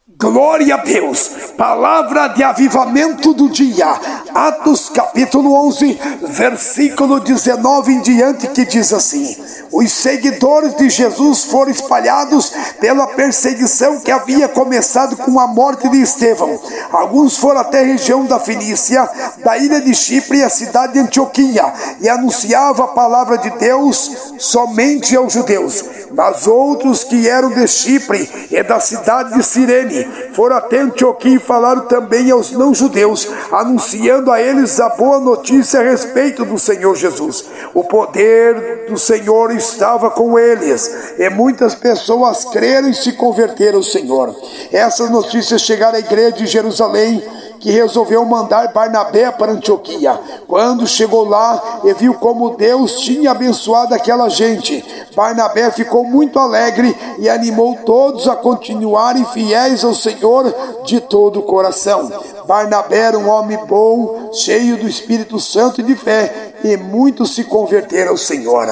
Glória a Deus, palavra de avivamento do dia, Atos capítulo 11, versículo 19 em diante, que diz assim: os seguidores de Jesus foram espalhados pela perseguição que havia começado com a morte de Estevão. Alguns foram até a região da Fenícia, da ilha de Chipre e a cidade de Antioquia, e anunciavam a palavra de Deus somente aos judeus. Mas outros que eram de Chipre e da cidade de Cirene foram até Antioquia e falaram também aos não-judeus, anunciando a eles a boa notícia a respeito do Senhor Jesus. O poder do Senhor estava com eles, e muitas pessoas creram e se converteram ao Senhor. Essas notícias chegaram à igreja de Jerusalém, que resolveu mandar Barnabé para Antioquia. Quando chegou lá e viu como Deus tinha abençoado aquela gente, Barnabé ficou muito alegre e animou todos a continuarem fiéis ao Senhor de todo o coração. Barnabé era um homem bom, cheio do Espírito Santo e de fé, e muitos se converteram ao Senhor.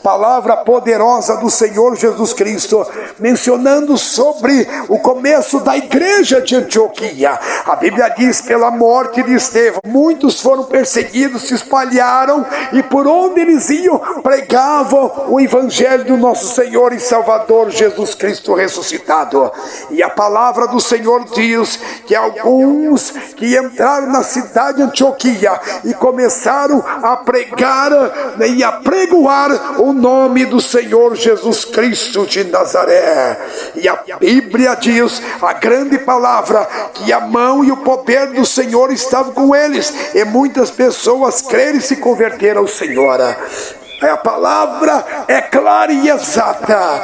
Palavra poderosa do Senhor Jesus Cristo, mencionando sobre o começo da igreja de Antioquia. A Bíblia diz: pela morte de Estevão, muitos foram perseguidos, se espalharam, e por onde eles iam, pregavam o evangelho do nosso Senhor e Salvador Jesus Cristo ressuscitado. E a palavra do Senhor diz que alguns que entraram na cidade de Antioquia e começaram a pregar e a pregoar o nome do Senhor Jesus Cristo de Nazaré. E a Bíblia diz, a grande palavra, que a mão e o poder do Senhor estavam com eles, e muitas pessoas creram e se converteram ao Senhor. A palavra é clara e exata.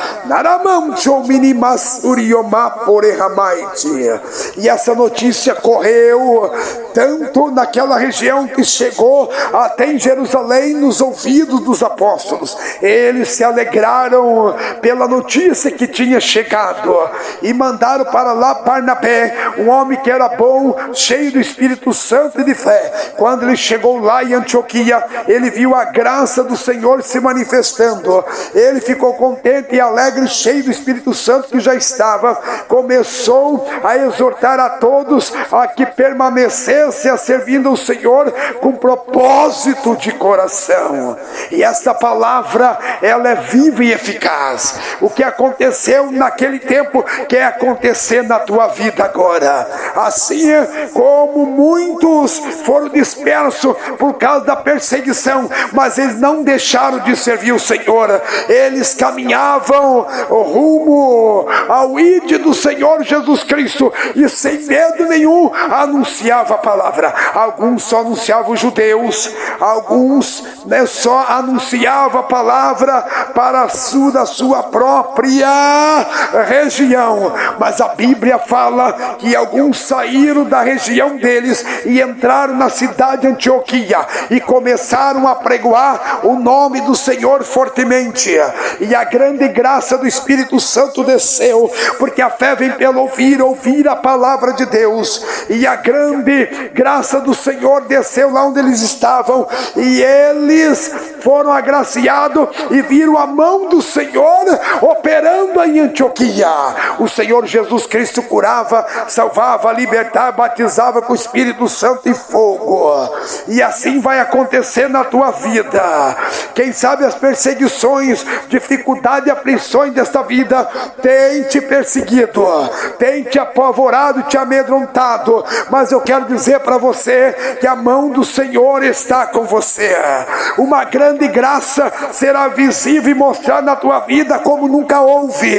E essa notícia correu tanto naquela região que chegou até em Jerusalém, nos ouvidos dos apóstolos. Eles se alegraram pela notícia que tinha chegado e mandaram para lá Barnabé, um homem que era bom, cheio do Espírito Santo e de fé. Quando ele chegou lá em Antioquia, ele viu a graça do Senhor se manifestando. Ele ficou contente e alegre, cheio do Espírito Santo que já estava. Começou a exortar a todos a que permanecessem servindo ao Senhor com propósito de coração. E esta palavra, ela é viva e eficaz. O que aconteceu naquele tempo quer acontecer na tua vida agora. Assim como muitos foram dispersos por causa da perseguição, mas eles não deixaram de servir o Senhor. Eles caminhavam rumo ao ID do Senhor Jesus Cristo e sem medo nenhum anunciava a palavra. Alguns só anunciavam os judeus, alguns só anunciavam a palavra para da sua própria região, mas a Bíblia fala que alguns saíram da região deles e entraram na cidade de Antioquia e começaram a pregoar o nome do Senhor fortemente, e a grande graça do Espírito Santo desceu, porque a fé vem pelo ouvir a palavra de Deus, e a grande graça do Senhor desceu lá onde eles estavam, e eles foram agraciados e viram a mão do Senhor operando em Antioquia. O Senhor Jesus Cristo curava, salvava, libertava, batizava com o Espírito Santo e fogo, e assim vai acontecer na tua vida. Quem sabe as perseguições, dificuldade e aflições desta vida tem te perseguido, tem te apavorado, te amedrontado, mas eu quero dizer para você que a mão do Senhor está com você. Uma grande graça será visível e mostrar na tua vida como nunca houve.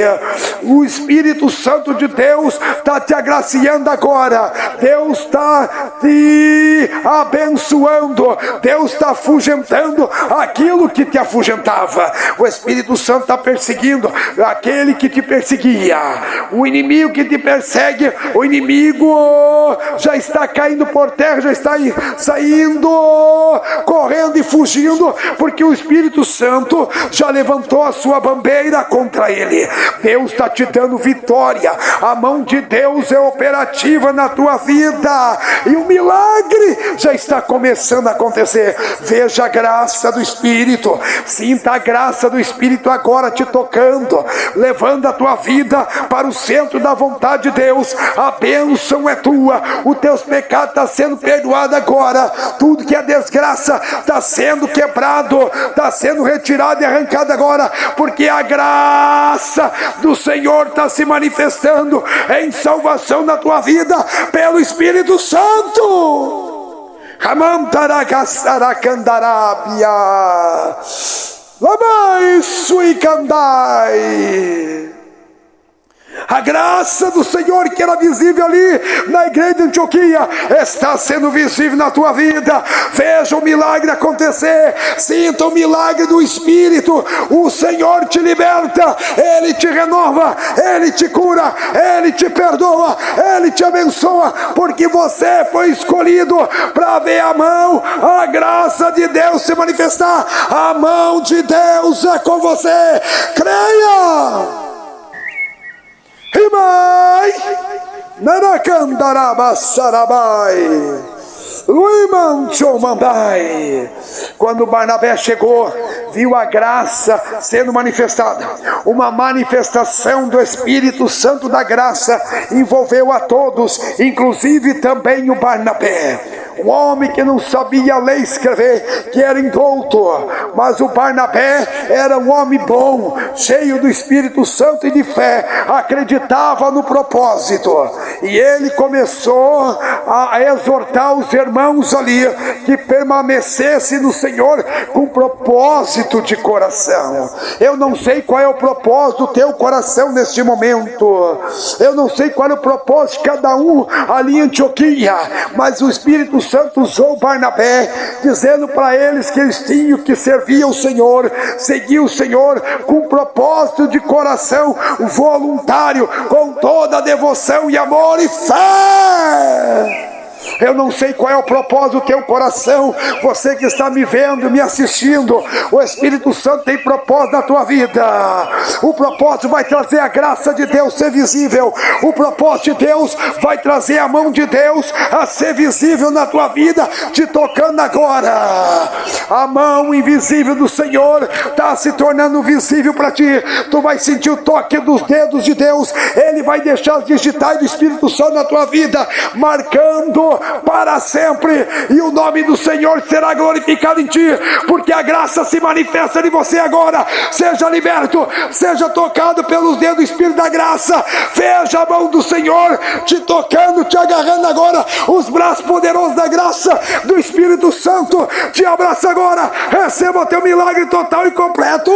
O Espírito Santo de Deus está te agraciando agora. Deus está te abençoando. Deus está afugentando aquilo que te afugentava. O Espírito Santo está perseguindo aquele que te perseguia. O inimigo que te persegue, o inimigo já está caindo por terra, já está saindo, correndo e fugindo, porque o Espírito Santo já levantou a sua bandeira contra ele. Deus está te dando vitória. A mão de Deus é operativa na tua vida, e o milagre já está começando a acontecer. Veja a graça do Espírito Espírito. Sinta a graça do Espírito agora te tocando, levando a tua vida para o centro da vontade de Deus. A bênção é tua, os teus pecados estão sendo perdoados agora, tudo que é desgraça está sendo quebrado, está sendo retirado e arrancado agora, porque a graça do Senhor está se manifestando em salvação na tua vida pelo Espírito Santo. Ramantaragasaracandarabia, Labai Suicandai. A graça do Senhor que era visível ali na igreja de Antioquia está sendo visível na tua vida. Veja o milagre acontecer, sinta o milagre do Espírito. O Senhor te liberta, Ele te renova, Ele te cura, Ele te perdoa, Ele te abençoa, porque você foi escolhido para ver a mão, a graça de Deus se manifestar. A mão de Deus é com você, creia! Rimai, Naracandarabasarabai, Luimanchomandai. Quando Barnabé chegou, viu a graça sendo manifestada. Uma manifestação do Espírito Santo da graça envolveu a todos, inclusive também o Barnabé. Um homem que não sabia ler e escrever, que era indouto, mas o Barnabé era um homem bom, cheio do Espírito Santo e de fé, acreditava no propósito, e ele começou a exortar os irmãos ali, que permanecesse no Senhor com propósito de coração. Eu não sei qual é o propósito do teu coração neste momento, eu não sei qual é o propósito de cada um ali em Antioquia, mas o Espírito Santo usou Barnabé, dizendo para eles que eles tinham que servir ao Senhor, seguir o Senhor com propósito de coração voluntário, com toda a devoção e amor e fé. Eu não sei qual é o propósito do teu coração, você que está me vendo, me assistindo, o Espírito Santo tem propósito na tua vida. O propósito vai trazer a graça de Deus ser visível, o propósito de Deus vai trazer a mão de Deus a ser visível na tua vida, te tocando agora. A mão invisível do Senhor está se tornando visível para ti. Tu vai sentir o toque dos dedos de Deus, Ele vai deixar as digitais do Espírito Santo na tua vida, marcando para sempre, e o nome do Senhor será glorificado em ti, porque a graça se manifesta em você agora. Seja liberto, seja tocado pelos dedos do Espírito da graça. Veja a mão do Senhor te tocando, te agarrando agora, os braços poderosos da graça do Espírito Santo te abraça agora. Receba o teu milagre total e completo.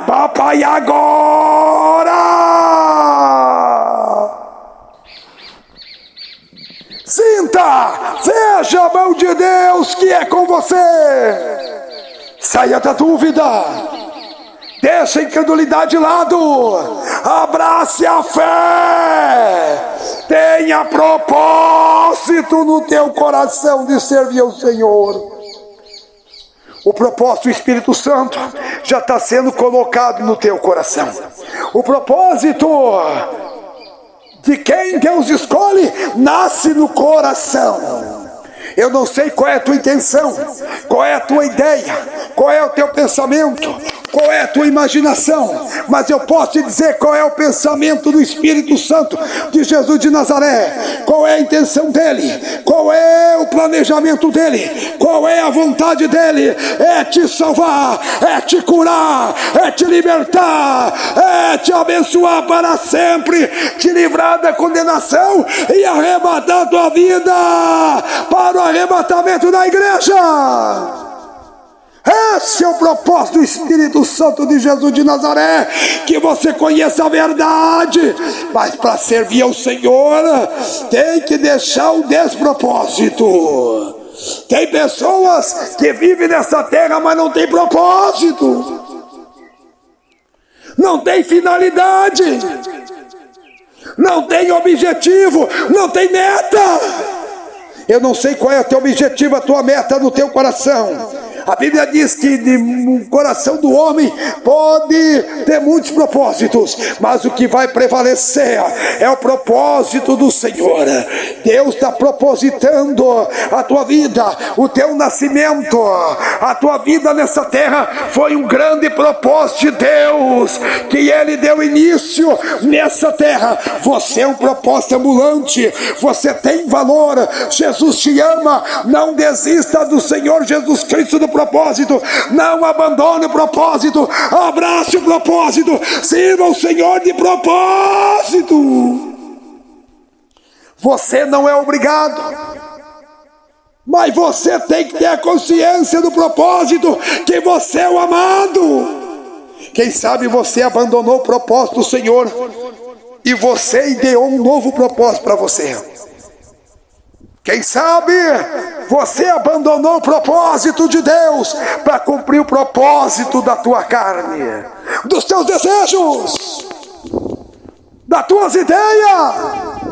Papai, agora sinta, veja a mão de Deus que é com você. Saia da dúvida, deixa a incredulidade de lado, abrace a fé, tenha propósito no teu coração de servir ao Senhor. O propósito do Espírito Santo já está sendo colocado no teu coração. O propósito de quem Deus escolhe nasce no coração. Eu não sei qual é a tua intenção, qual é a tua ideia, qual é o teu pensamento, qual é a tua imaginação, mas eu posso te dizer qual é o pensamento do Espírito Santo de Jesus de Nazaré, qual é a intenção dele, qual é o planejamento dele, qual é a vontade dele. É te salvar, é te curar, é te libertar, é te abençoar para sempre, te livrar da condenação e arrebatar a tua vida para o arrebatamento da igreja. Esse é o propósito do Espírito Santo de Jesus de Nazaré, que você conheça a verdade, mas para servir ao Senhor tem que deixar o despropósito. Tem pessoas que vivem nessa terra, mas não tem propósito, não tem finalidade, não tem objetivo, não tem meta. Eu não sei qual é o teu objetivo, a tua meta no teu coração. A Bíblia diz que no coração do homem pode ter muitos propósitos, mas o que vai prevalecer é o propósito do Senhor. Deus está propositando a tua vida, o teu nascimento, a tua vida nessa terra foi um grande propósito de Deus, que Ele deu início nessa terra. Você é um propósito ambulante, você tem valor, Jesus te ama. Não desista do Senhor Jesus Cristo do propósito, não abandone o propósito, abrace o propósito, sirva o Senhor de propósito. Você não é obrigado, mas você tem que ter a consciência do propósito, que você é o amado. Quem sabe você abandonou o propósito do Senhor e você ideou um novo propósito para você. Quem sabe você abandonou o propósito de Deus para cumprir o propósito da tua carne, dos teus desejos, das tuas ideias.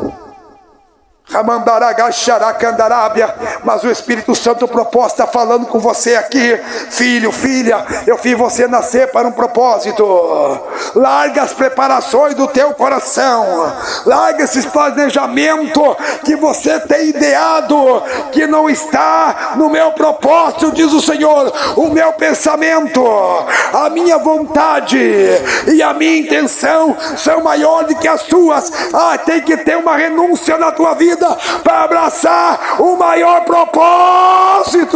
Mas o Espírito Santo propósito está falando com você aqui, filho, filha, eu fiz você nascer para um propósito. Larga as preparações do teu coração, larga esses planejamentos que você tem ideado, que não está no meu propósito, diz o Senhor. O meu pensamento, a minha vontade e a minha intenção são maiores do que as tuas. Tem que ter uma renúncia na tua vida para abraçar o maior propósito.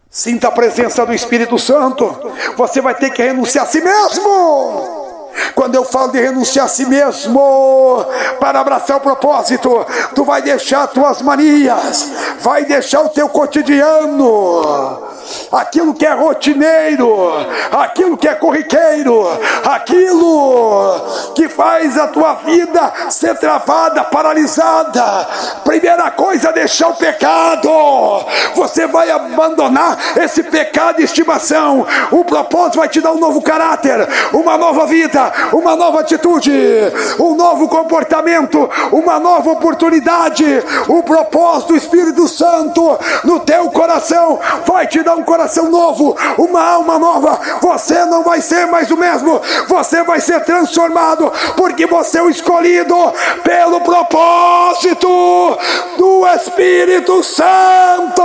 Sinta a presença do Espírito Santo. Você vai ter que renunciar a si mesmo. Quando eu falo de renunciar a si mesmo para abraçar o propósito, tu vai deixar tuas manias, vai deixar o teu cotidiano, aquilo que é rotineiro, aquilo que é corriqueiro, aquilo que faz a tua vida ser travada, paralisada. Primeira coisa, deixar o pecado. Você vai abandonar esse pecado de estimação. O propósito vai te dar um novo caráter, uma nova vida, uma nova atitude, um novo comportamento, uma nova oportunidade. O propósito do Espírito Santo no teu coração vai te dar um coração novo, uma alma nova. Você não vai ser mais o mesmo, você vai ser transformado, porque você é o escolhido pelo propósito do Espírito Santo.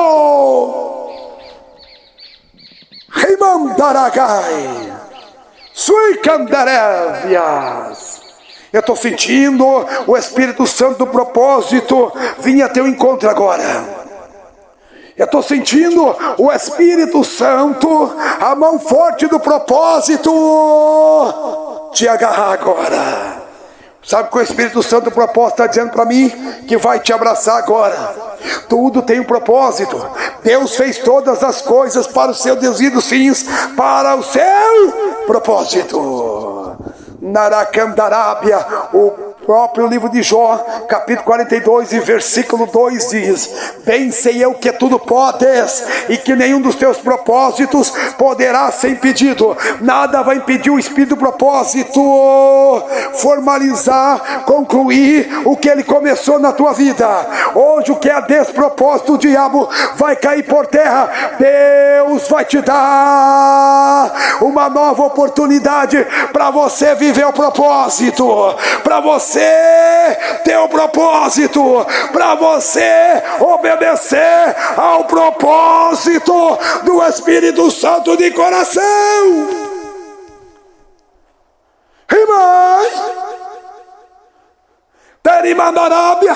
Rimandaragai, suicandarévias. Eu estou sentindo o Espírito Santo do propósito vir a teu encontro agora. Eu estou sentindo o Espírito Santo, a mão forte do propósito, te agarrar agora. Sabe que o Espírito Santo do propósito está dizendo para mim? Que vai te abraçar agora. Tudo tem um propósito. Deus fez todas as coisas para os seus devidos fins, para o seu propósito. Naracandarábia, o próprio livro de Jó, capítulo 42 e versículo 2 diz: bem sei eu que tudo podes e que nenhum dos teus propósitos poderá ser impedido. Nada vai impedir o Espírito do propósito formalizar, concluir o que ele começou na tua vida. Hoje o que é despropósito, o diabo vai cair por terra. Deus vai te dar uma nova oportunidade para você viver o propósito, para você ter o propósito, para você obedecer ao propósito do Espírito Santo de coração. Irmãs, Terimandarábia.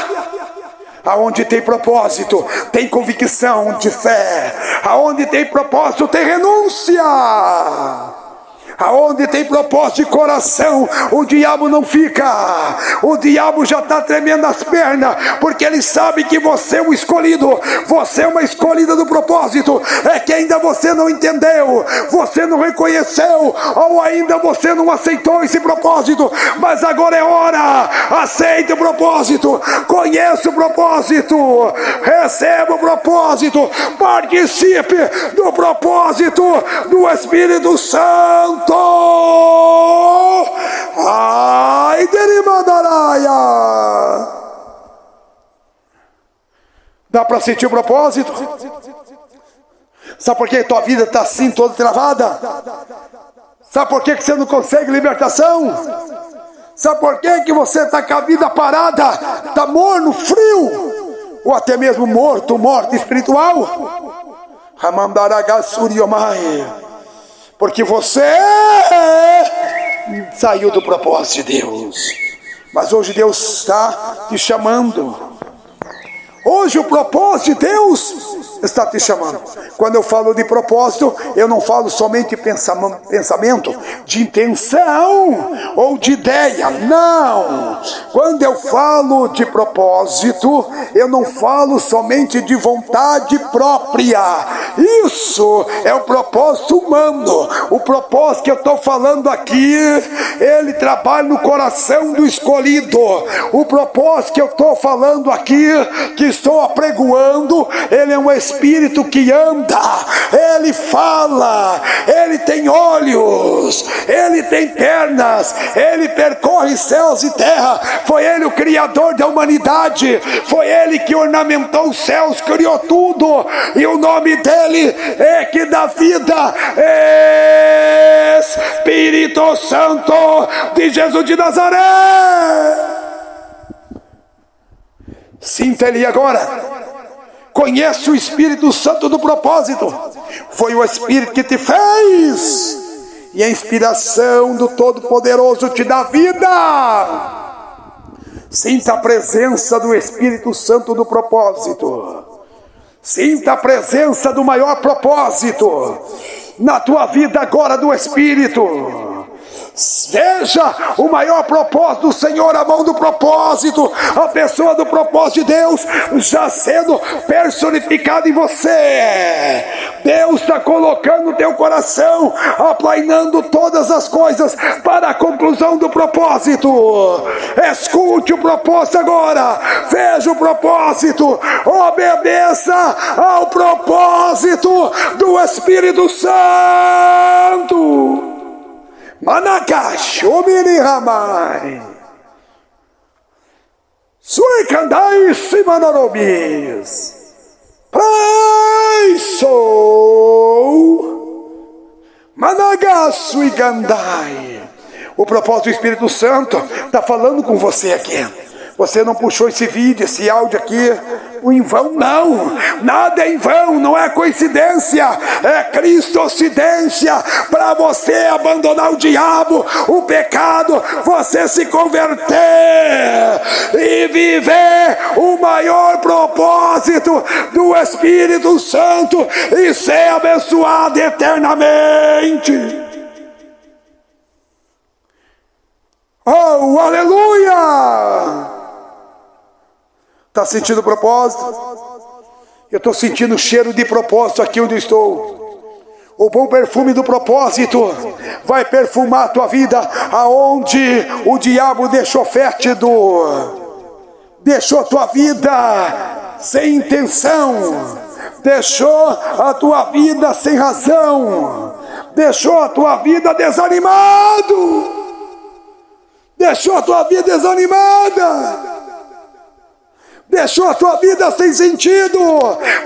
Aonde tem propósito, tem convicção de fé. Aonde tem propósito, tem renúncia. Aonde tem propósito de coração, o diabo não fica. O diabo já está tremendo as pernas, porque ele sabe que você é um escolhido. Você é uma escolhida do propósito. É que ainda você não entendeu, você não reconheceu, ou ainda você não aceitou esse propósito. Mas agora é hora. Aceite o propósito, conheça o propósito, receba o propósito, participe do propósito do Espírito Santo. Ai, Derimadaraia. Dá para sentir o propósito? Sabe por que tua vida está assim, toda travada? Sabe por que você não consegue libertação? Sabe por que você está com a vida parada? Está morno, frio? Ou até mesmo morto espiritual? Porque você saiu do propósito de Deus. Mas hoje Deus está te chamando. Hoje o propósito de Deus está te chamando. Quando eu falo de propósito, eu não falo somente de pensamento, de intenção ou de ideia. Não! Quando eu falo de propósito, eu não falo somente de vontade própria. Isso é o propósito humano. O propósito que eu estou falando aqui, ele trabalha no coração do escolhido. O propósito que eu estou falando aqui, que estou apregoando, ele é um espírito que anda, ele fala, ele tem olhos, ele tem pernas, ele percorre céus e terra. Foi ele o criador da humanidade, foi ele que ornamentou os céus, criou tudo, e o nome dele é que dá vida. Espírito Santo de Jesus de Nazaré. Sinta ele agora. Conhece o Espírito Santo do propósito. Foi o Espírito que te fez, e a inspiração do Todo-Poderoso te dá vida. Sinta a presença do Espírito Santo do propósito. Sinta a presença do maior propósito na tua vida agora do Espírito. Veja o maior propósito do Senhor, a mão do propósito, a pessoa do propósito de Deus já sendo personificada em você. Deus está colocando no teu coração, aplainando todas as coisas para a conclusão do propósito. Escute o propósito agora, veja o propósito, obedeça ao propósito do Espírito Santo. Manakashomini Ramai Suikandai Simanarobis Praiso Managasuigandai. O propósito do Espírito Santo está falando com você aqui. Você não puxou esse vídeo, esse áudio aqui em vão, não. Nada é em vão, não é coincidência, é cristocidência para você abandonar o diabo, o pecado, você se converter e viver o maior propósito do Espírito Santo e ser abençoado eternamente. Oh, aleluia! Está sentindo o propósito? Eu estou sentindo o cheiro de propósito aqui onde eu estou. O bom perfume do propósito vai perfumar a tua vida aonde o diabo deixou fétido, deixou a tua vida sem intenção, deixou a tua vida sem razão, deixou a tua vida desanimado, deixou a tua vida desanimada, deixou a tua vida sem sentido.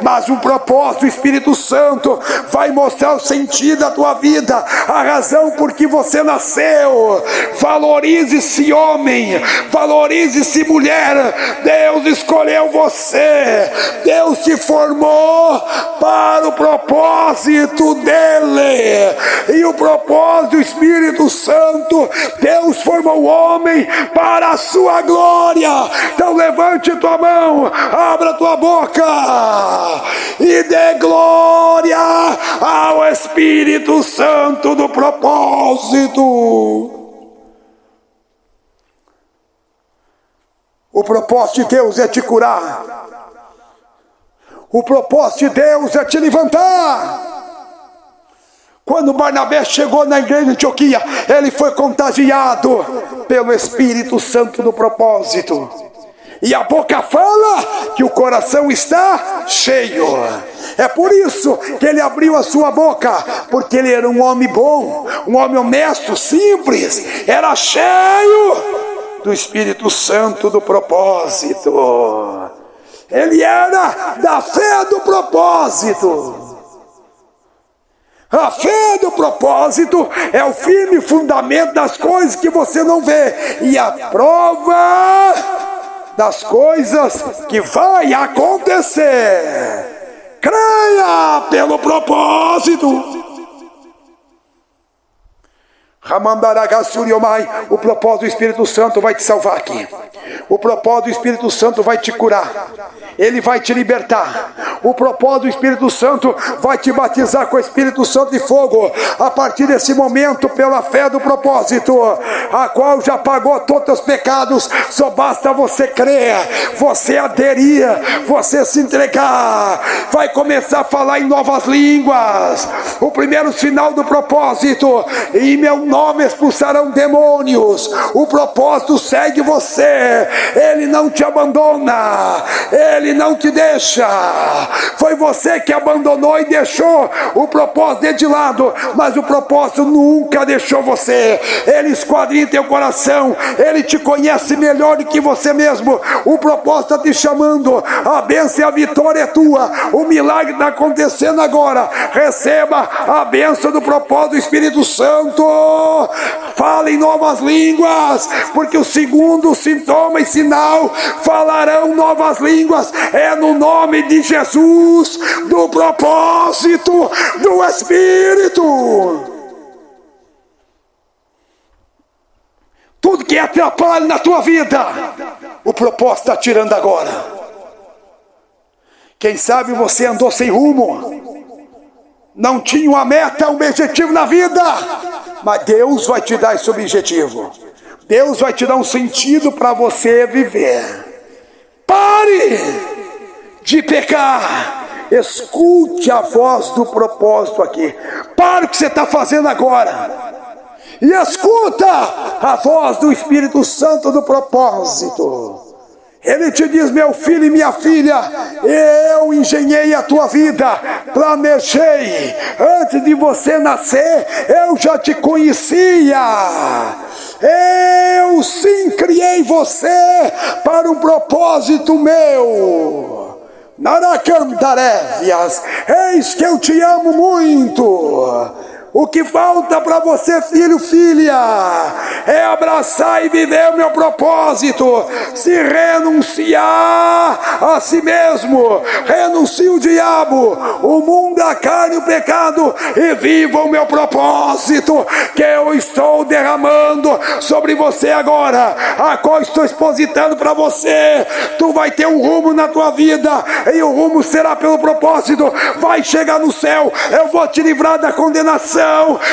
Mas o propósito do Espírito Santo vai mostrar o sentido da tua vida, a razão por que você nasceu. Valorize-se homem, valorize-se mulher. Deus escolheu você, Deus te formou para o propósito dele. E o propósito do Espírito Santo, Deus formou o homem para a sua glória. Então levante tua mão, abra tua boca e dê glória ao Espírito Santo do propósito. O propósito de Deus é te curar. O propósito de Deus é te levantar. Quando Barnabé chegou na igreja de Antioquia, ele foi contagiado pelo Espírito Santo do propósito. E a boca fala que o coração está cheio. É por isso que ele abriu a sua boca, porque ele era um homem bom, um homem honesto, simples, era cheio do Espírito Santo do propósito. Ele era da fé do propósito. A fé do propósito é o firme fundamento das coisas que você não vê e a prova das coisas que vai acontecer. Creia pelo propósito. O propósito do Espírito Santo vai te salvar aqui. O propósito do Espírito Santo vai te curar. Ele vai te libertar. O propósito do Espírito Santo vai te batizar com o Espírito Santo de fogo. A partir desse momento, pela fé do propósito, a qual já pagou todos os pecados, só basta você crer, você aderir, você se entregar. Vai começar a falar em novas línguas. O primeiro sinal do propósito: em meu nome expulsarão demônios. O propósito segue você. Ele não te abandona. Ele não te deixa. Foi você que abandonou e deixou o propósito de lado, mas o propósito nunca deixou você. Ele esquadrinha teu coração. Ele te conhece melhor do que você mesmo. O propósito está te chamando. A bênção e a vitória é tua. O milagre está acontecendo agora. Receba a bênção do propósito do Espírito Santo. Fala em novas línguas, porque o segundo sintoma e sinal: falarão novas línguas. É no nome de Jesus, do propósito do Espírito. Tudo que atrapalha na tua vida, o propósito está tirando agora. Quem sabe você andou sem rumo, não tinha uma meta, um objetivo na vida, mas Deus vai te dar esse objetivo. Deus vai te dar um sentido para você viver. Pare de pecar. Escute a voz do propósito aqui. Pare o que você está fazendo agora e escuta a voz do Espírito Santo do propósito. Ele te diz: meu filho e minha filha, eu engenhei a tua vida, planejei, antes de você nascer, eu já te conhecia. Eu sim criei você para um propósito meu. Naracandarévias, eis que eu te amo muito. O que falta para você, filho, filha, é abraçar e viver o meu propósito. Se renunciar a si mesmo, renuncia o diabo, o mundo, a carne e o pecado, e viva o meu propósito que eu estou derramando sobre você agora, a qual estou expositando para você. Tu vai ter um rumo na tua vida, e o rumo será pelo propósito. Vai chegar no céu, eu vou te livrar da condenação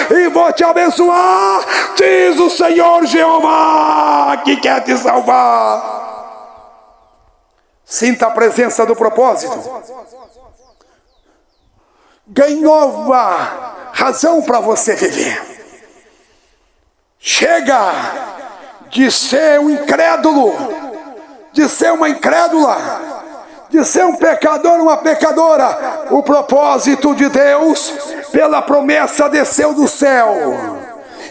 e vou te abençoar, diz o Senhor Jeová, que quer te salvar. Sinta a presença do propósito. Ganhe nova razão para você viver. Chega de ser um incrédulo, de ser uma incrédula, de ser um pecador, uma pecadora. O propósito de Deus, pela promessa, desceu do céu.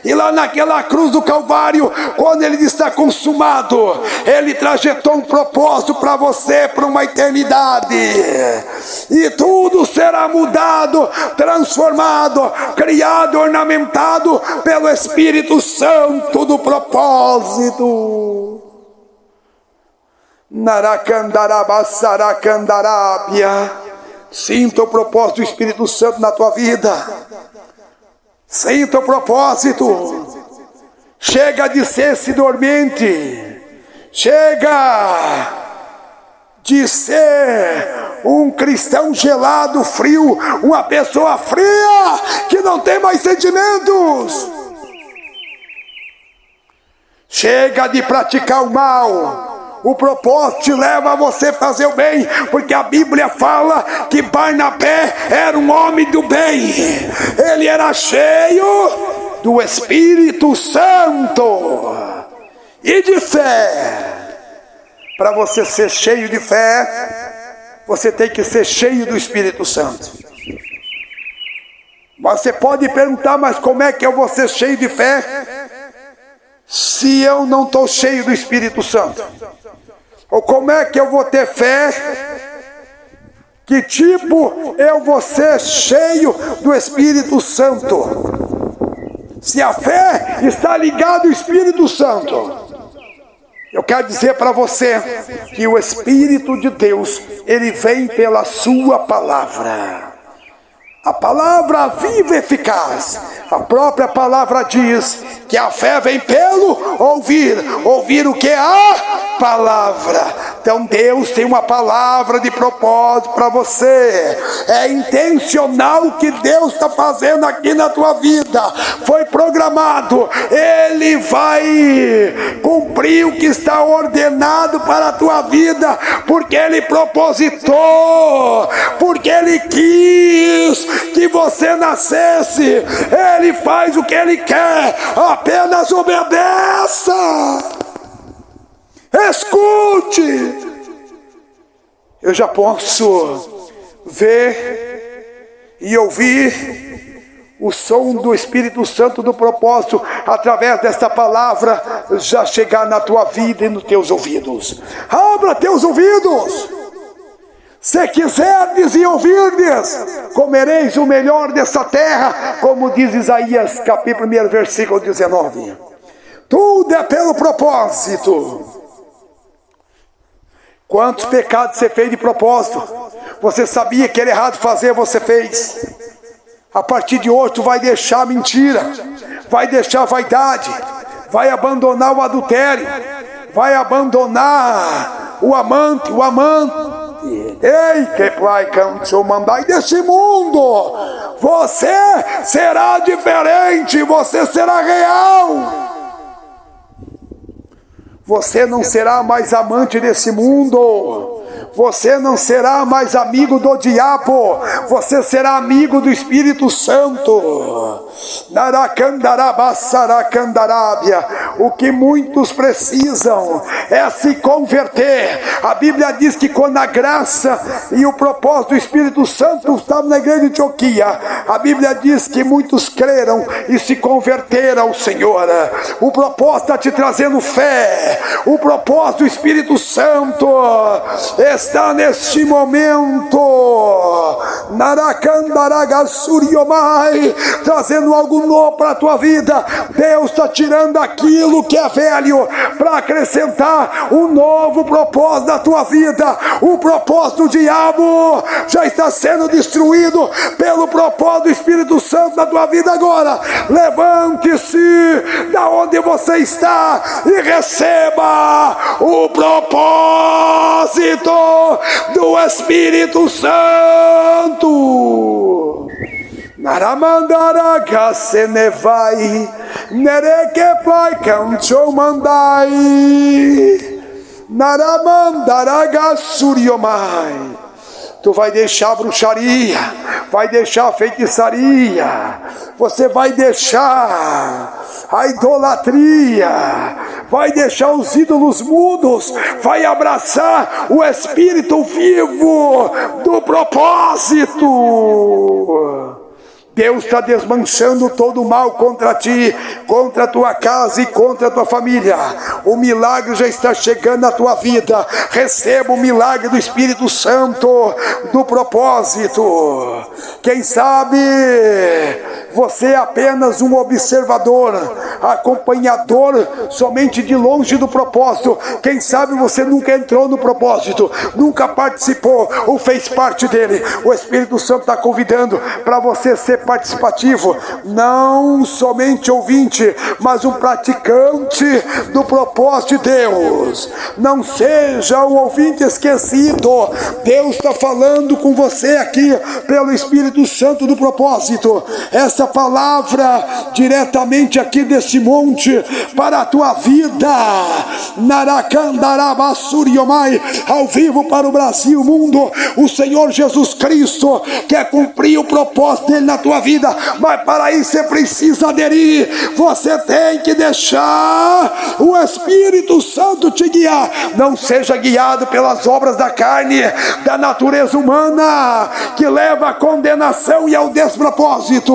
E lá naquela cruz do Calvário, quando ele está consumado, ele trajetou um propósito para você, para uma eternidade. E tudo será mudado, transformado, criado, ornamentado pelo Espírito Santo do propósito. Naracandarabassaracandarábia. Sinta o propósito do Espírito Santo na tua vida. Sinta o propósito. Chega de ser esse dormente. Chega de ser um cristão gelado, frio, uma pessoa fria que não tem mais sentimentos. Chega de praticar o mal. O propósito te leva a você fazer o bem, porque a Bíblia fala que Barnabé era um homem do bem. Ele era cheio do Espírito Santo e de fé. Para você ser cheio de fé, você tem que ser cheio do Espírito Santo. Você pode perguntar: mas como é que eu vou ser cheio de fé se eu não estou cheio do Espírito Santo? Ou como é que eu vou ter fé Que tipo eu vou ser cheio do Espírito Santo? Se a fé está ligada ao Espírito Santo, eu quero dizer para você que o Espírito de Deus, ele vem pela sua palavra. A palavra viva e eficaz. A própria palavra diz que a fé vem pelo ouvir. Ouvir o que? A palavra. Então Deus tem uma palavra de propósito para você. É intencional o que Deus está fazendo aqui na tua vida. Foi programado. Ele vai cumprir o que está ordenado para a tua vida, porque Ele propositou, porque Ele quis que você nascesse. Ele faz o que Ele quer, apenas obedeça. Escute. Eu já posso ver e ouvir o som do Espírito Santo do propósito através desta palavra já chegar na tua vida e nos teus ouvidos. Abra teus ouvidos. Se quiserdes e ouvirdes, comereis o melhor dessa terra, como diz Isaías, capítulo 1, versículo 19. Tudo é pelo propósito. Quantos pecados você fez de propósito? Você sabia que era errado fazer, você fez. A partir de hoje tu vai deixar a mentira, vai deixar a vaidade, vai abandonar o adultério, vai abandonar o amante. Ei, que pai cantou mandar desse mundo. Você será diferente, você será real. Você não será mais amante desse mundo. Você não será mais amigo do diabo. Você será amigo do Espírito Santo. O que muitos precisam é se converter. A Bíblia diz que quando a graça e o propósito do Espírito Santo estavam na igreja de Antioquia, a Bíblia diz que muitos creram e se converteram ao Senhor. O propósito está te trazendo fé. O propósito do Espírito Santo está neste momento, trazendo algo novo para a tua vida. Deus está tirando aquilo que é velho para acrescentar um novo propósito na tua vida. O propósito do diabo já está sendo destruído pelo propósito do Espírito Santo na tua vida agora. Levante-se da onde você está e receba o propósito do Espírito Santo. Naramandaragassenevai, nerekepai canchomandai, naramandaragasuriomai. Tu vai deixar a bruxaria, vai deixar a feitiçaria, você vai deixar a idolatria, vai deixar os ídolos mudos, vai abraçar o Espírito vivo do propósito. Deus está desmanchando todo o mal contra ti, contra a tua casa e contra a tua família. O milagre já está chegando na tua vida. Receba o milagre do Espírito Santo, do propósito. Quem sabe você é apenas um observador, acompanhador somente de longe do propósito. Quem sabe você nunca entrou no propósito, nunca participou ou fez parte dele. O Espírito Santo está convidando para você ser participativo, não somente ouvinte, mas um praticante do propósito de Deus. Não seja um ouvinte esquecido. Deus está falando com você aqui pelo Espírito Santo do propósito. Essa palavra diretamente aqui desse monte para a tua vida. Narakandarabasuriomai, ao vivo para o Brasil, o mundo. O Senhor Jesus Cristo quer cumprir o propósito dele na tua vida, mas para isso você precisa aderir. Você tem que deixar o Espírito Santo te guiar. Não seja guiado pelas obras da carne, da natureza humana, que leva à condenação e ao despropósito.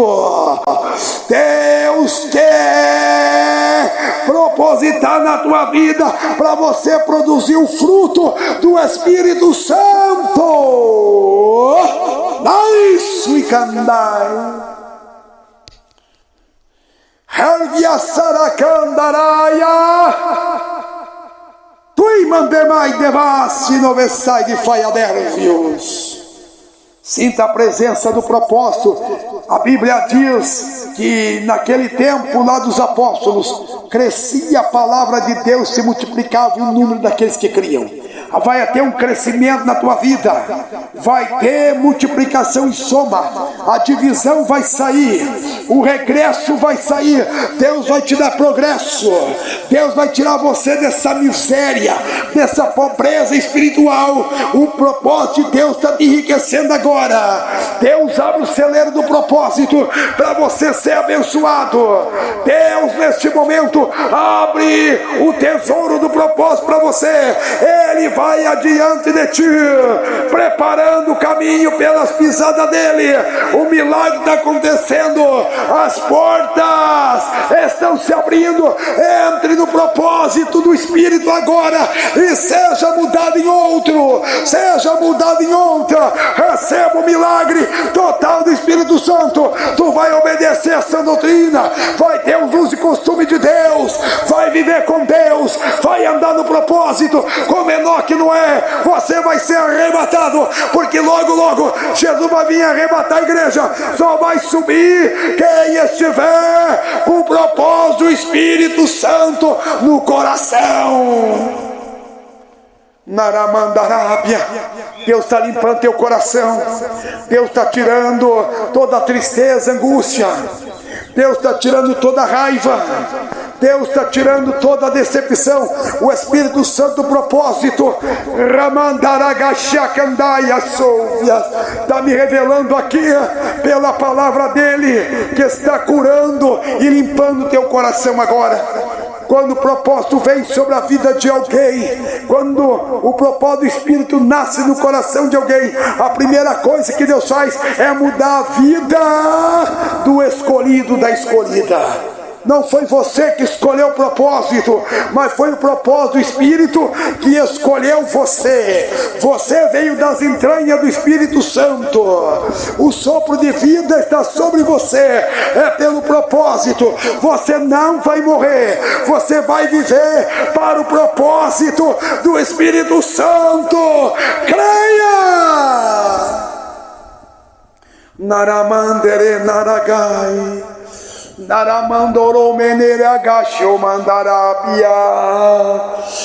Deus quer depositar na tua vida para você produzir o fruto do Espírito Santo. Isso e candai. Hervia Saracandaraya. Tu mandemai devassi novessai de faiadervios. Sinta a presença do propósito. A Bíblia diz que naquele tempo lá dos apóstolos crescia a palavra de Deus, se multiplicava o número daqueles que criam. Vai ter um crescimento na tua vida, vai ter multiplicação em soma, a divisão vai sair, o regresso vai sair, Deus vai te dar progresso, Deus vai tirar você dessa miséria, dessa pobreza espiritual. O propósito de Deus está te enriquecendo agora. Deus abre o celeiro do propósito para você ser abençoado. Deus neste momento abre o tesouro do propósito para você. Ele vai adiante de ti, preparando o caminho pelas pisadas dele. O milagre está acontecendo, as portas estão se abrindo. Entre no propósito do Espírito agora e seja mudado em outro, seja mudado em outra. Receba o milagre total do Espírito Santo. Tu vai obedecer essa doutrina, vai ter os usos e costumes de Deus, vai viver com Deus, vai andar no propósito como Enoque não é. Você vai ser arrebatado, porque logo logo Jesus vai vir arrebatar a igreja. Só vai subir quem estiver com o propósito do Espírito Santo no coração. Naramandarábia. Deus está limpando teu coração. Deus está tirando toda a tristeza, angústia. Deus está tirando toda a raiva. Deus está tirando toda a decepção. O Espírito Santo, propósito, está me revelando aqui pela palavra dele, que está curando e limpando teu coração agora. Quando o propósito vem sobre a vida de alguém, quando o propósito do Espírito nasce no coração de alguém, a primeira coisa que Deus faz é mudar a vida do escolhido, da escolhida. Não foi você que escolheu o propósito, mas foi o propósito do Espírito que escolheu você. Você veio das entranhas do Espírito Santo. O sopro de vida está sobre você. É pelo propósito. Você não vai morrer. Você vai viver para o propósito do Espírito Santo. Creia! Naramandere naragai.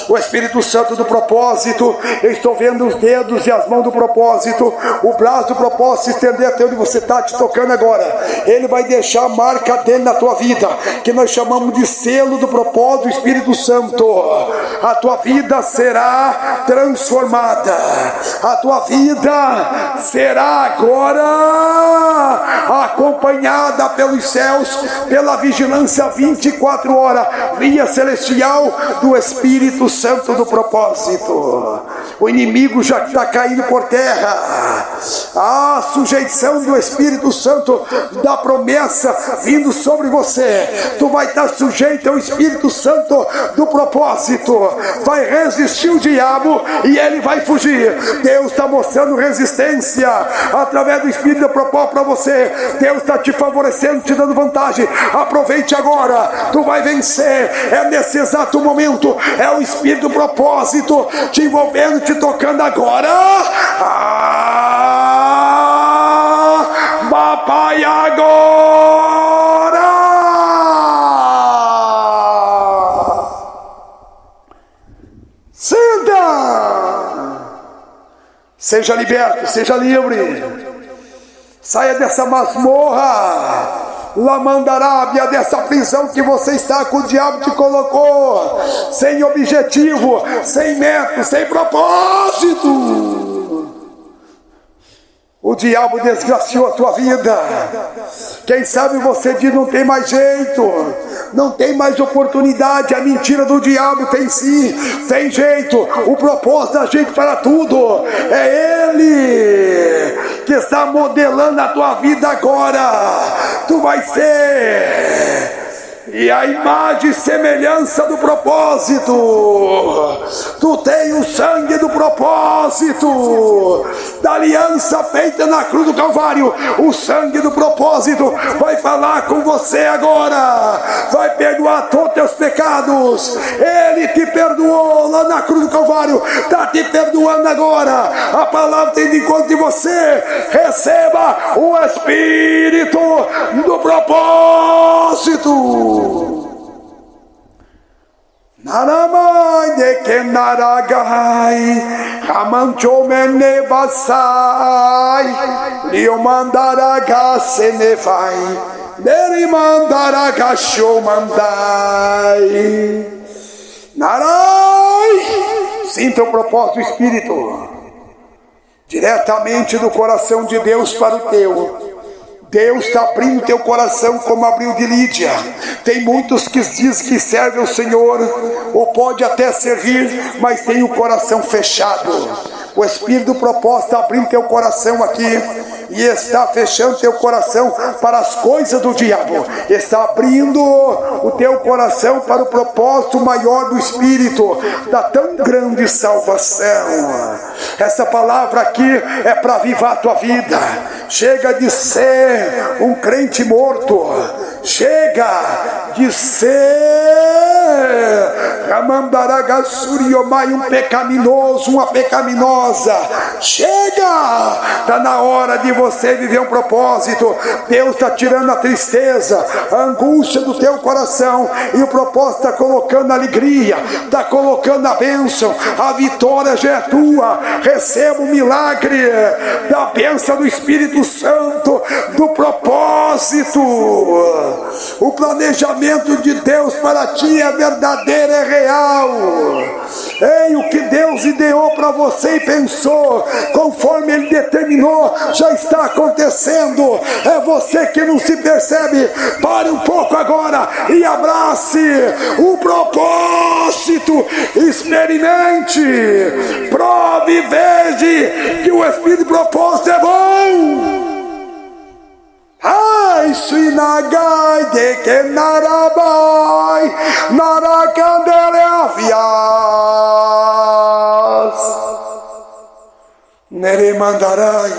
O Espírito Santo do propósito, eu estou vendo os dedos e as mãos do propósito, o braço do propósito se estender até onde você está te tocando agora. Ele vai deixar a marca dele na tua vida, que nós chamamos de selo do propósito do Espírito Santo. A tua vida será transformada, a tua vida será agora acompanhada pelos céus, pela vigilância 24 horas, via celestial do Espírito Santo do propósito. O inimigo já está caindo por terra. A sujeição do Espírito Santo da promessa vindo sobre você. Tu vai estar sujeito ao Espírito Santo do propósito. Vai resistir o diabo e ele vai fugir. Deus está mostrando resistência através do Espírito do propósito para você. Deus está te favorecendo, te dando vantagem. Aproveite agora, tu vai vencer. É nesse exato momento, é o Espírito do propósito te envolvendo, te tocando agora. Papai agora. Senta. Seja liberto, seja livre. Saia dessa masmorra, Lamandarábia, dessa prisão que você está, que o diabo te colocou, sem objetivo, sem meta, sem propósito. O diabo desgraciou a tua vida. Quem sabe você diz: não tem mais jeito, não tem mais oportunidade. A mentira do diabo tem sim, tem jeito. O propósito da gente para tudo é ele que está modelando a tua vida agora. Tu vai ser e a imagem e semelhança do propósito. Tu tem o sangue do propósito, da aliança feita na cruz do Calvário. O sangue do propósito vai falar com você agora, vai perdoar todos os teus pecados. Ele te perdoou lá na cruz do Calvário, está te perdoando agora. A palavra tem de encontro de você. Receba o Espírito do propósito. Naramai de que naragai, Ramanchomene basai, Liomandaraga senefai, Nerimandaraga shomandai. Narai, sinta o propósito do Espírito, diretamente do coração de Deus para o teu. Deus está abrindo teu coração como abriu de Lídia. Tem muitos que dizem que servem ao Senhor, ou pode até servir, mas tem o coração fechado. O Espírito do propósito está abrindo teu coração aqui e está fechando teu coração para as coisas do diabo. Está abrindo o teu coração para o propósito maior do Espírito, da tão grande salvação. Essa palavra aqui é para avivar a tua vida. Chega de ser um crente morto. Chega de ser um pecaminoso, uma pecaminosa. Chega! Está na hora de você viver um propósito. Deus está tirando a tristeza, a angústia do teu coração, e o propósito está colocando a alegria, está colocando a bênção. A vitória já é tua. Receba o milagre da bênção do Espírito Santo, do propósito. O planejamento de Deus para ti é verdadeiro, é real. Ei, o que Deus ideou para você e pensou, conforme Ele determinou, já está acontecendo. É você que não se percebe. Pare um pouco agora e abrace o propósito. Experimente, prove e veja que o Espírito de propósito é bom. Ai, suinagai de que narabai, naracandereavias, neremandarai,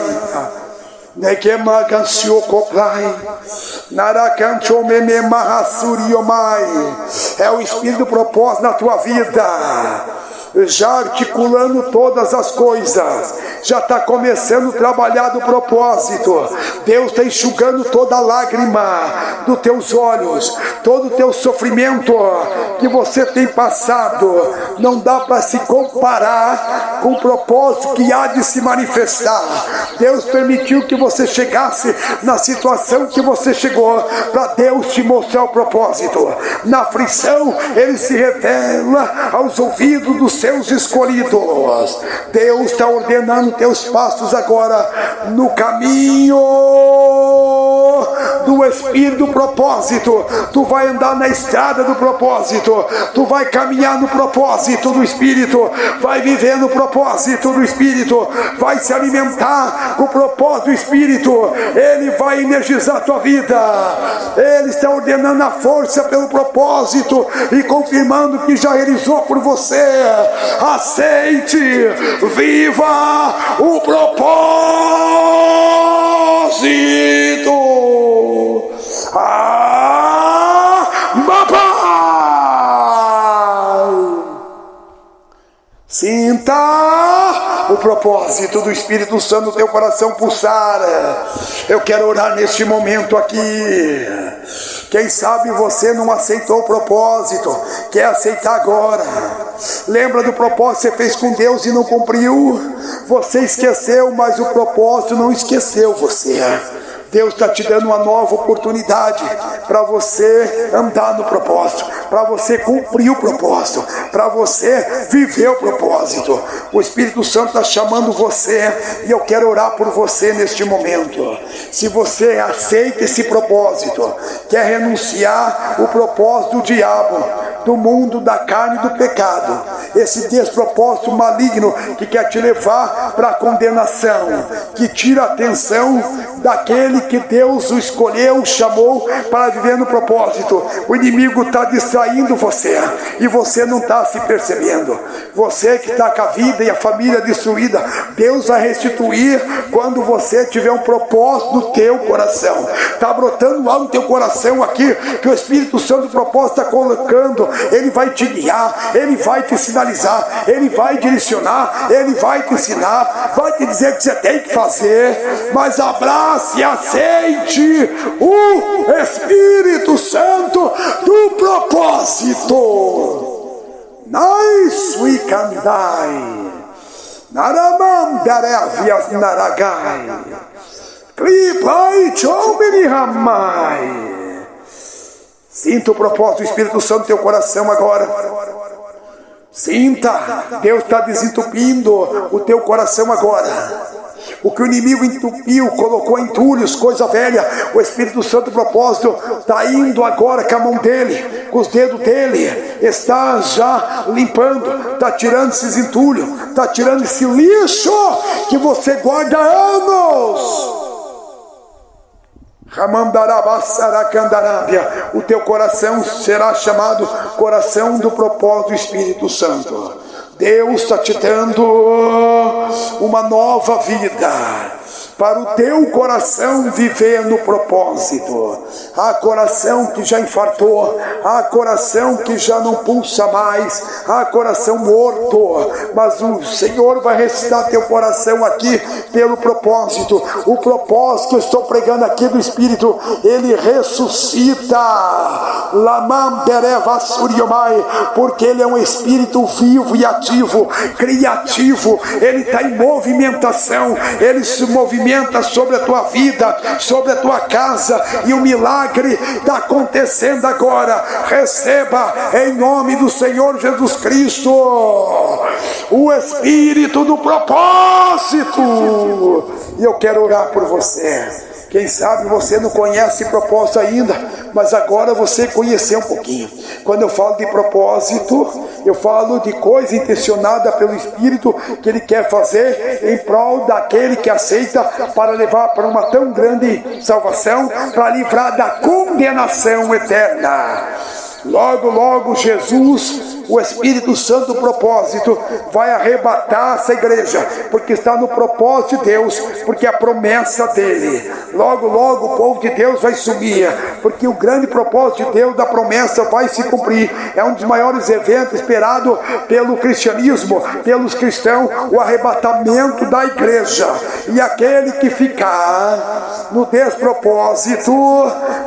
nekemaganciocoplai, naracanchomememahasuriomai. É o Espírito do propósito na tua vida, já articulando todas as coisas, já está começando a trabalhar do propósito. Deus está enxugando toda lágrima dos teus olhos, todo o teu sofrimento que você tem passado. Não dá para se comparar com o propósito que há de se manifestar. Deus permitiu que você chegasse na situação que você chegou, para Deus te mostrar o propósito. Na aflição, Ele se revela aos ouvidos dos seus escolhidos. Deus está ordenando teus passos agora no caminho do Espírito do propósito. Tu vai andar na estrada do propósito, tu vai caminhar no propósito do Espírito, vai viver no propósito do Espírito, vai se alimentar com o propósito do Espírito. Ele vai energizar a tua vida. Ele está ordenando a força pelo propósito e confirmando que já realizou por você. Aceite, viva o propósito. Papai, sinta o propósito do Espírito Santo no teu coração pulsar. Eu quero orar neste momento aqui. Quem sabe você não aceitou o propósito, quer aceitar agora. Lembra do propósito que você fez com Deus e não cumpriu? Você esqueceu, mas o propósito não esqueceu você. Deus está te dando uma nova oportunidade para você andar no propósito, para você cumprir o propósito, para você viver o propósito. O Espírito Santo está chamando você e eu quero orar por você neste momento. Se você aceita esse propósito, quer renunciar o propósito do diabo, do mundo, da carne e do pecado, esse despropósito maligno que quer te levar para a condenação, que tira a atenção daquele que Deus o escolheu, chamou para viver no propósito. O inimigo está distraindo você e você não está se percebendo. Você que está com a vida e a família destruída, Deus vai restituir quando você tiver um propósito no teu coração. Está brotando lá no teu coração aqui, que o Espírito Santo do propósito está colocando. Ele vai te guiar, ele vai te sinalizar, ele vai direcionar, ele vai te ensinar, vai te dizer o que você tem que fazer, mas abrace e aceite o Espírito Santo do propósito. Nice we can die. Naramandarevias naragai. Clipai chomini ramai. Sinta o propósito do Espírito Santo no teu coração agora. Sinta, Deus está desentupindo o teu coração agora. O que o inimigo entupiu, colocou entulhos, coisa velha, o Espírito Santo, propósito, está indo agora com a mão dele, com os dedos dele, está já limpando, está tirando esses entulhos, está tirando esse lixo que você guarda há anos. O teu coração será chamado coração do propósito do Espírito Santo. Deus está te dando uma nova vida para o teu coração viver no propósito. Há coração que já infartou, há coração que já não pulsa mais, há coração morto, mas o Senhor vai ressuscitar teu coração aqui pelo propósito. O propósito que eu estou pregando aqui do Espírito, ele ressuscita, porque ele é um Espírito vivo e ativo, criativo, ele está em movimentação, ele se movimenta sobre a tua vida, sobre a tua casa, e o milagre está acontecendo agora. Receba em nome do Senhor Jesus Cristo o Espírito do propósito. E eu quero orar por você. Quem sabe você não conhece propósito ainda, mas agora você conheceu um pouquinho. Quando eu falo de propósito, eu falo de coisa intencionada pelo Espírito que Ele quer fazer em prol daquele que aceita, para levar para uma tão grande salvação, para livrar da condenação eterna. Logo, logo, Jesus, o Espírito Santo do propósito, vai arrebatar essa igreja, porque está no propósito de Deus, porque é a promessa dele. Logo, logo, o povo de Deus vai sumir, porque o grande propósito de Deus, da promessa, vai se cumprir. É um dos maiores eventos esperado pelo cristianismo, pelos cristãos, o arrebatamento da igreja. E aquele que ficar no despropósito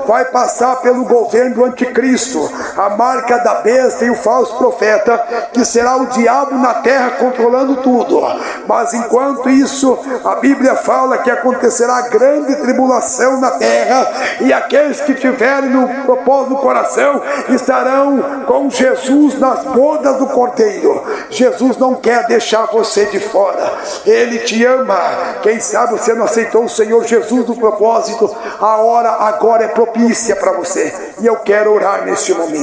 vai passar pelo governo do anticristo, a marca da besta e o falso profeta, que será o diabo na terra controlando tudo. Mas enquanto isso, a Bíblia fala que acontecerá grande tribulação na terra, e aqueles que tiverem no propósito do coração estarão com Jesus nas bodas do Cordeiro. Jesus não quer deixar você de fora, Ele te ama. Quem sabe você não aceitou o Senhor Jesus do propósito, a hora agora é propícia para você, e eu quero orar neste momento.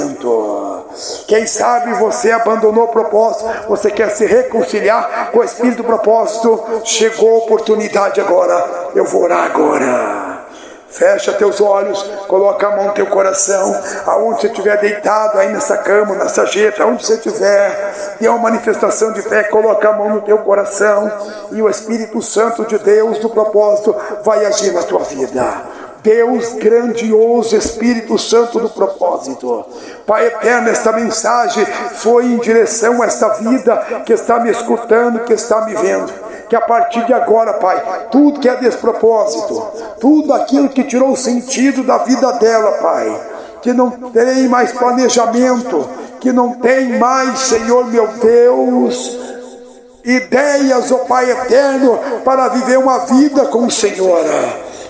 Quem sabe você abandonou o propósito, você quer se reconciliar com o Espírito do propósito, chegou a oportunidade agora. Eu vou orar agora. Fecha teus olhos, coloca a mão no teu coração, aonde você estiver deitado, aí nessa cama, na sarjeta, aonde você estiver, dê uma manifestação de fé, coloca a mão no teu coração, e o Espírito Santo de Deus do propósito vai agir na tua vida. Deus grandioso, Espírito Santo do propósito. Pai eterno, esta mensagem foi em direção a esta vida que está me escutando, que está me vendo. Que a partir de agora, Pai, tudo que é despropósito, tudo aquilo que tirou o sentido da vida dela, Pai, que não tem mais planejamento, que não tem mais, Senhor meu Deus, ideias, ó Pai eterno, para viver uma vida com o Senhor,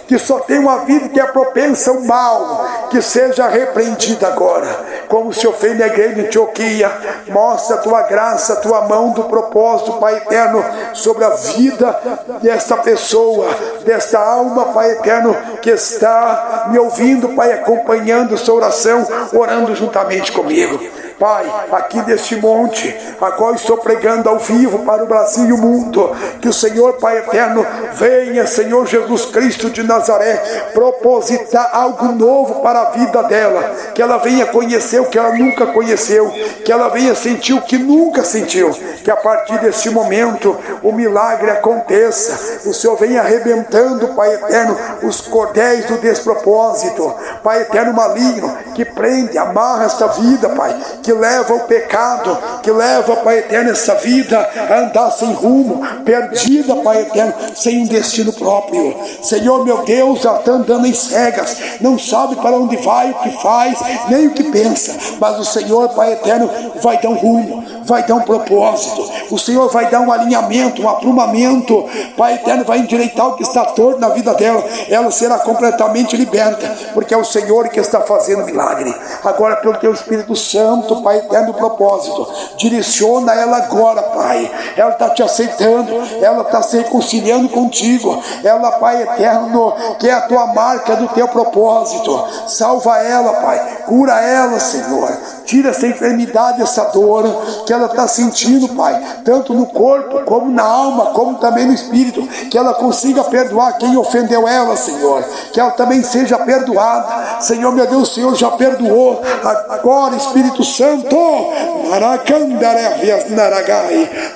que só tem uma vida que é propensa ao mal, que seja repreendida agora. Como o Senhor fez na igreja de Antioquia, mostra a tua graça, a tua mão do propósito, Pai eterno, sobre a vida desta pessoa, desta alma, Pai eterno, que está me ouvindo, Pai, acompanhando essa oração, orando juntamente comigo. Pai, aqui neste monte, a qual estou pregando ao vivo para o Brasil e o mundo, que o Senhor, Pai eterno, venha, Senhor Jesus Cristo de Nazaré, propositar algo novo para a vida dela, que ela venha conhecer o que ela nunca conheceu, que ela venha sentir o que nunca sentiu, que a partir deste momento o milagre aconteça, o Senhor venha arrebentando, Pai eterno, os cordéis do despropósito, Pai eterno maligno, que prende, amarra esta vida, Pai, que leva o pecado, que leva, Pai eterno, essa vida a andar sem rumo, perdida, Pai eterno, sem um destino próprio. Senhor meu Deus, ela está andando em cegas, não sabe para onde vai, o que faz, nem o que pensa, mas o Senhor, Pai eterno, vai dar um rumo, vai dar um propósito, o Senhor vai dar um alinhamento, um aprumamento, Pai eterno, vai endireitar o que está torto na vida dela, ela será completamente liberta, porque é o Senhor que está fazendo milagre. Agora, pelo teu Espírito Santo, Pai eterno, propósito, direciona ela agora, Pai. Ela está te aceitando, ela está se reconciliando contigo, ela, Pai eterno, quer a tua marca do teu propósito. Salva ela, Pai, cura ela, Senhor. Tira essa enfermidade, essa dor que ela está sentindo, Pai, tanto no corpo, como na alma, como também no espírito, que ela consiga perdoar quem ofendeu ela, Senhor, que ela também seja perdoada. Senhor meu Deus, o Senhor já perdoou. Agora, Espírito Santo,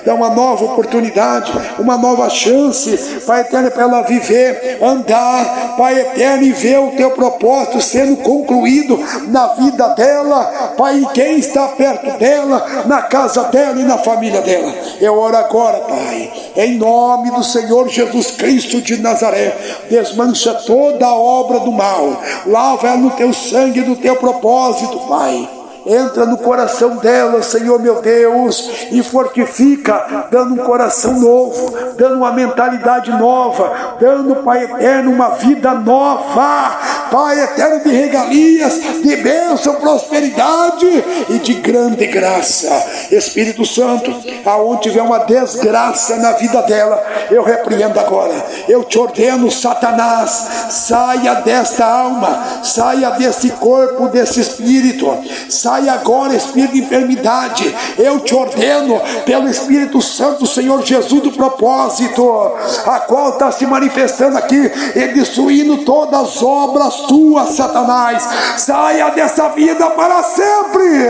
dá uma nova oportunidade, uma nova chance, Pai eterno, para ela viver, andar, Pai eterno, e ver o teu propósito sendo concluído na vida dela, Pai, quem está perto dela, na casa dela e na família dela. Eu oro agora, Pai, em nome do Senhor Jesus Cristo de Nazaré, desmancha toda a obra do mal, lava ela no teu sangue, no teu propósito, Pai. Entra no coração dela, Senhor meu Deus, e fortifica, dando um coração novo, dando uma mentalidade nova, dando, Pai eterno, uma vida nova, Pai eterno, de regalias, de bênção, prosperidade e de grande graça. Espírito Santo, aonde tiver uma desgraça na vida dela, eu repreendo agora, eu te ordeno, Satanás, saia desta alma, saia desse corpo, desse espírito, saia agora, espírito de enfermidade, eu te ordeno, pelo Espírito Santo do Senhor Jesus do propósito, a qual está se manifestando aqui e destruindo todas as obras tuas, Satanás, saia dessa vida para sempre.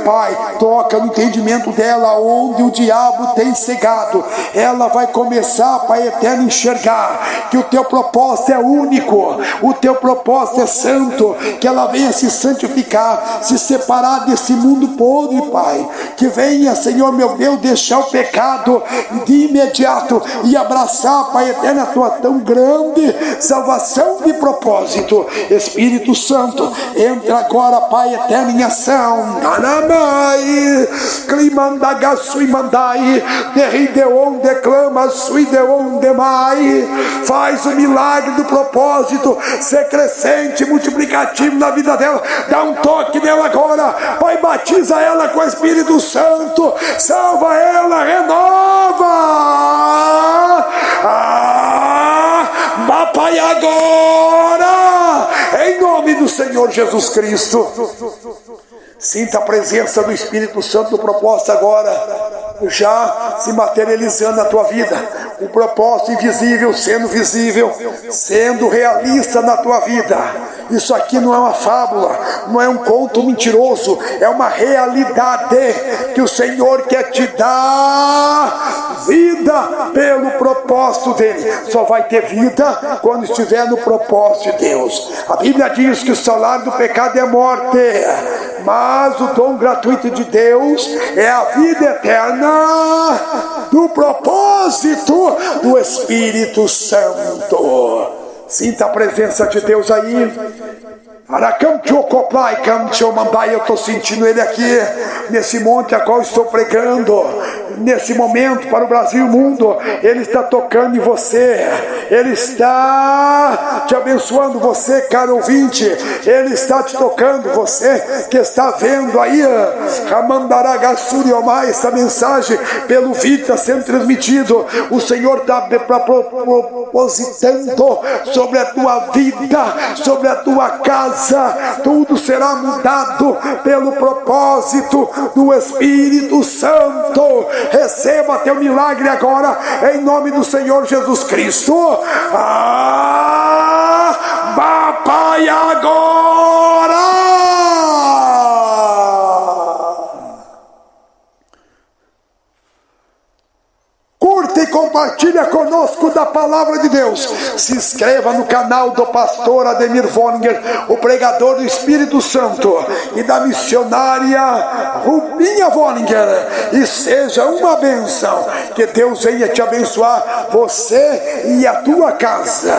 Pai, toca no entendimento dela, onde o diabo tem cegado, ela vai começar, Pai eterno, enxergar que o teu propósito é único, o teu propósito é santo, que ela venha se santificar, se separar desse mundo podre, Pai, que venha, Senhor meu Deus, deixar o pecado de imediato e abraçar, Pai eterno, a tua tão grande salvação de propósito. Espírito Santo, entra agora, Pai eterno, em ação. Anamai, Klimandaga Suimandai, Derrideon declama Suideon demai, faz o milagre do propósito ser crescente, multiplicativo na vida dela, dá um toque nela agora, Pai, batiza ela com o Espírito Santo, salva ela, renova, Pai, agora, em nome do Senhor Jesus Cristo. Sinta a presença do Espírito Santo do propósito agora, já se materializando na tua vida, o propósito invisível sendo visível, sendo realista na tua vida. Isso aqui não é uma fábula, não é um conto mentiroso, é uma realidade que o Senhor quer te dar vida pelo propósito dele. Só vai ter vida quando estiver no propósito de Deus. A Bíblia diz que o salário do pecado é morte, mas o dom gratuito de Deus é a vida eterna do propósito do Espírito Santo. Sinta a presença de Deus aí. Eu estou sentindo ele aqui nesse monte a qual estou pregando. nesse momento para o Brasil e o mundo. Ele está tocando em você, Ele está te abençoando, você, caro ouvinte. Ele está te tocando, você que está vendo aí essa mensagem pelo vídeo está sendo transmitido. O Senhor está propositando sobre a tua vida, sobre a tua casa. Tudo será mudado pelo propósito do Espírito Santo. Receba teu milagre agora, em nome do Senhor Jesus Cristo. Papai, agora! Curta e compartilha conosco da palavra de Deus. Se inscreva no canal do pastor Ademir Vollinger, o pregador do Espírito Santo, e da missionária Rubinha Vollinger, e seja uma bênção. Que Deus venha te abençoar, você e a tua casa.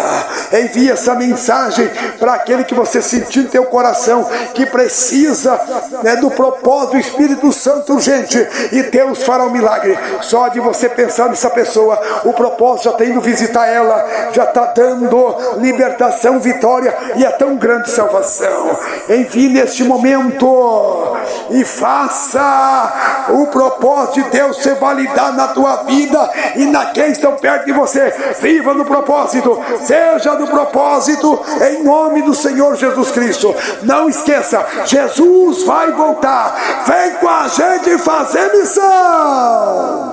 Envie essa mensagem para aquele que você sentiu em teu coração, que precisa do propósito do Espírito Santo urgente, e Deus fará um milagre. Só de você pensar nessa pessoa, o propósito já está indo visitar ela, já está dando libertação, vitória, e é tão grande salvação. Envie neste momento e faça o propósito de Deus ser validado na tua vida e naqueles que estão perto de você. Viva no propósito, seja no propósito, em nome do Senhor Jesus Cristo. Não esqueça, Jesus vai voltar. Vem com a gente fazer missão.